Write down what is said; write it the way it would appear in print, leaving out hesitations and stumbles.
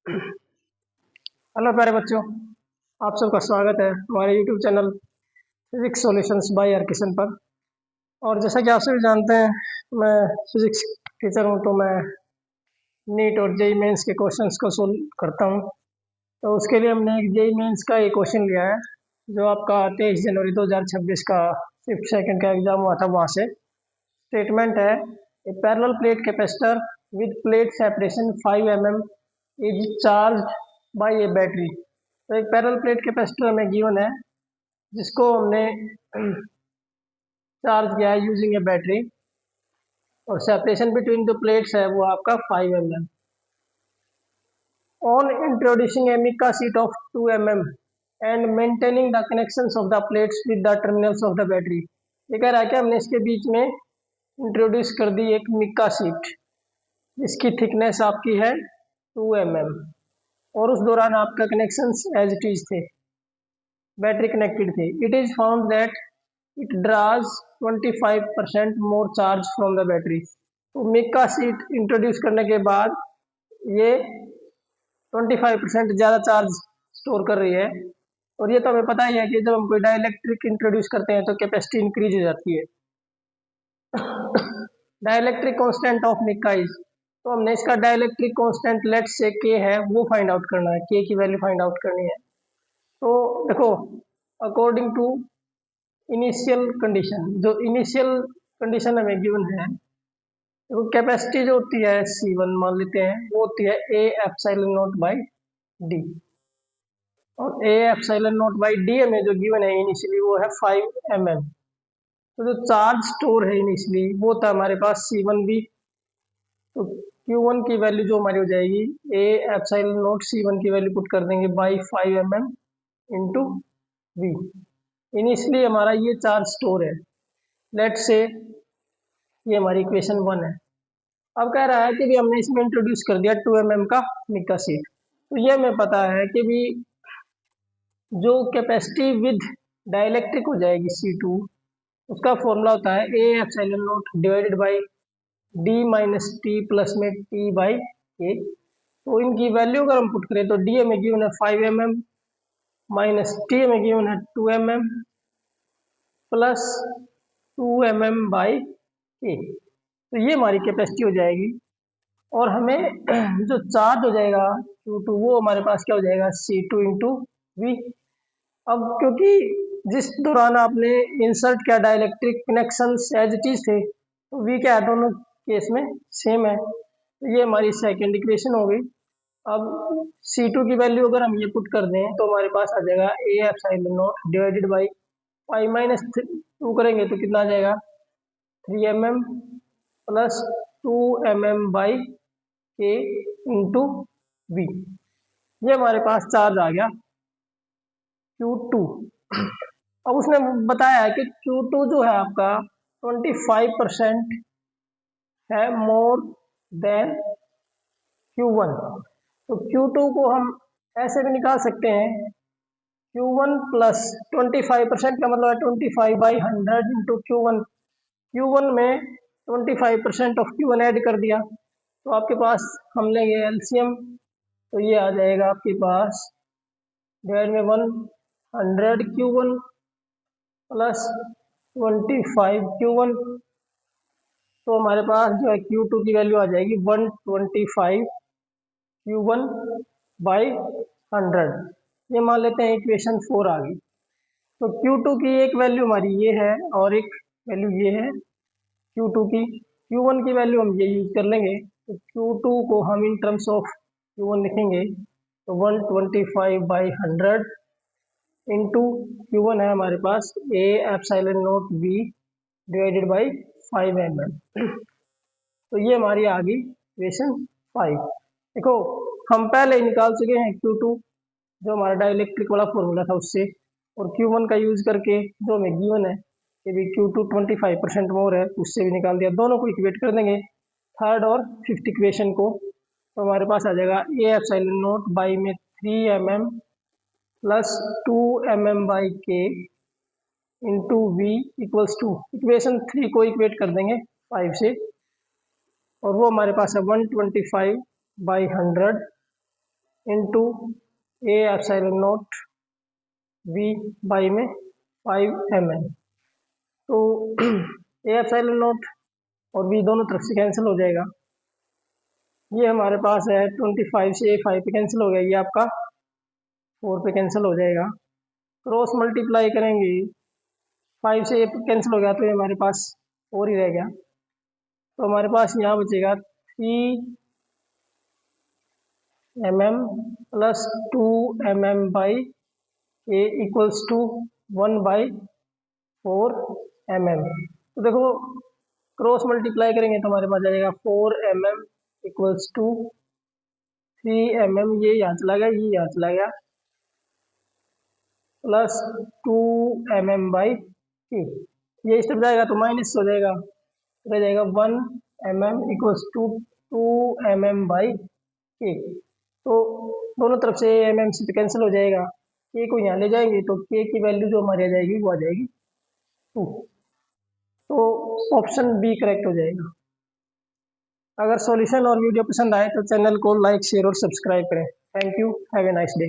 Hello प्यारे बच्चों, आप सबका स्वागत है हमारे YouTube channel physics solutions by R Kishan पर। और जैसा कि आप सभी जानते हैं, मैं फिजिक्स टीचर हूं, तो मैं नीट और जेई मेंस के क्वेश्चंस को सोल्व करता हूं। तो उसके लिए हमने एक जेई मेंस का एक क्वेश्चन लिया है, जो आपका 23 जनवरी 2026 का फिफ्थ सेकंड का एग्जाम हुआ था। वहाँ से स्टेटमेंट है, a parallel plate capacitor with plate separation 5 mm is charge by a battery. तो एक पैरेलल प्लेट कैपेसिटर हमें गिवन है, जिसको हमने चार्ज किया है यूजिंग ए बैटरी, और सेपरेशन बिटवीन द प्लेट्स है वो आपका 5 mm। On introducing a mica sheet of 2 mm and maintaining the connections of the plates with the terminals of the battery. ये कह रहा है कि हमने इसके बीच में इंट्रोड्यूस कर दी एक मिका शीट, जिसकी थिकनेस आपकी है 2 mm, और उस दौरान आपका कनेक्शंस एज इट इज थे, बैटरी कनेक्टेड थे। It is found that it draws 25% more charge from the battery. तो मिका शीट इंट्रोड्यूस करने के बाद ये 25% ज़्यादा चार्ज स्टोर कर रही है। और ये तो हमें पता ही है कि जब हम कोई डाइलेक्ट्रिक इंट्रोड्यूस करते हैं तो कैपेसिटी इंक्रीज हो जाती है। Dielectric constant of mica is, तो हमने इसका डाइलेक्ट्रिक कांस्टेंट लेट से के है वो फाइंड आउट करना है, के की वैल्यू फाइंड आउट करनी है। तो देखो, अकॉर्डिंग टू इनिशियल कंडीशन, जो इनिशियल कंडीशन हमें गिवन है, देखो कैपेसिटी जो होती है C1 मान लेते हैं, वो होती है A epsilon not by D, और A epsilon not by D हमें जो गिवन है इनिशियली वो है 5 mm। तो जो चार्ज स्टोर है इनिशियली वो था हमारे पास C1 भी। तो Q1 की वैल्यू जो हमारी हो जाएगी, A एप्सिलॉन नॉट C1 की वैल्यू पुट कर देंगे by 5 mm into V। Initially हमारा ये चार्ज स्टोर है, लेट से ये हमारी इक्वेशन 1 है। अब कह रहा है कि भी हमने इसमें इंट्रोड्यूस कर दिया 2 mm का मिका शीट। तो ये हमें पता है कि भी जो कैपेसिटी विद डाइलेक्ट्रिक हो जाएगी C2, उसका फॉर्मूला होता है A epsilon not divided by D minus T plus में T बाई A। तो इनकी वैल्यू अगर हम पुट करें तो D हमें गिवन है 5 mm माइनस T हमें गिवन है 2 mm plus 2 mm by A। तो ये हमारी कैपेसिटी हो जाएगी। और हमें जो चार्ज हो जाएगा Q2, वो हमारे पास क्या हो जाएगा C2 इंटू वी। अब क्योंकि जिस दौरान आपने इंसर्ट किया dielectric connection as it is थे, तो वी क्या है दोनों केस में सेम है। तो ये हमारी सेकेंड इक्वेशन हो गई। अब C2 की वैल्यू अगर हम ये पुट कर दें तो हमारे पास आ जाएगा A epsilon not divided by 5 minus 2 करेंगे तो कितना आ जाएगा 3 mm plus 2 mm by k into we. ये हमारे पास चार्ज आ गया Q2। अब उसने बताया है कि Q2 जो है आपका 25% है मोर देन Q1। तो Q2 को हम ऐसे भी निकाल सकते हैं, Q1 प्लस 25% का मतलब है 25/100 इंटू Q1। Q1 में 25% ऑफ Q1 ऐड कर दिया, तो आपके पास हम लेंगे एलसीएम, तो ये आ जाएगा आपके पास डिवाइड में 100 Q1 प्लस 25 Q1। तो हमारे पास जो है Q2 की वैल्यू आ जाएगी 125 Q1 बाई 100। ये मान लेते हैं इक्वेशन 4 आ गई। तो Q2 की एक वैल्यू हमारी ये है और एक वैल्यू ये है Q2 की। Q1 की वैल्यू हम ये यूज कर लेंगे, तो Q2 को हम इन टर्म्स ऑफ Q1 लिखेंगे, तो 125/100 इंटू Q1 है हमारे पास A epsilon not V divided by 5 mm। तो ये हमारी आ गई इक्वेशन 5। देखो, हम पहले ही निकाल चुके हैं Q2 जो हमारा डाइलेक्ट्रिक वाला फॉर्मूला था उससे, और Q1 का यूज करके जो हमें गिवन है कि भी Q2 25% मोर है, उससे भी निकाल दिया। दोनों को इक्वेट कर देंगे, थर्ड और फिफ्थ इक्वेशन को, तो हमारे पास आ जाएगा A एप्सिलॉन नॉट बाई में 3 mm plus 2 mm by k into v equals to, equation 3 को इक्वेट कर देंगे 5 से, और वो हमारे पास है 125/100 into a epsilon naught v by में 5 mm। तो ए एप्सिलॉन नॉट और वी दोनों तरफ से कैंसिल हो जाएगा। ये हमारे पास है 25 से 5 पे कैंसिल हो गया, ये आपका 4 पे कैंसिल हो जाएगा। क्रॉस मल्टीप्लाई करेंगे, 5 से 8 कैंसिल हो गया तो ये हमारे पास 4 ही रह गया। तो हमारे पास यहाँ बचेगा 3 mm plus 2 mm by a equals to 1/4 mm। तो देखो क्रॉस मल्टीप्लाई करेंगे तो हमारे पास जाएगा 4 mm इक्वल्स टू 3 mm, ये यहाँ चला गया, ये यहाँ चला गया, प्लस 2 mm बाई के। ये इस तरफ जाएगा तो माइनस हो जाएगा, रह जाएगा 1 mm equals to 2 mm by k. तो दोनों तरफ से mm से कैंसिल हो जाएगा, के को यहाँ ले जाएंगे तो के की वैल्यू जो हमारी आ जाएगी वो आ जाएगी 2। तो ऑप्शन बी करेक्ट हो जाएगा। अगर सॉल्यूशन और वीडियो पसंद आए तो चैनल को लाइक शेयर और सब्सक्राइब करें। Thank you, have a nice day.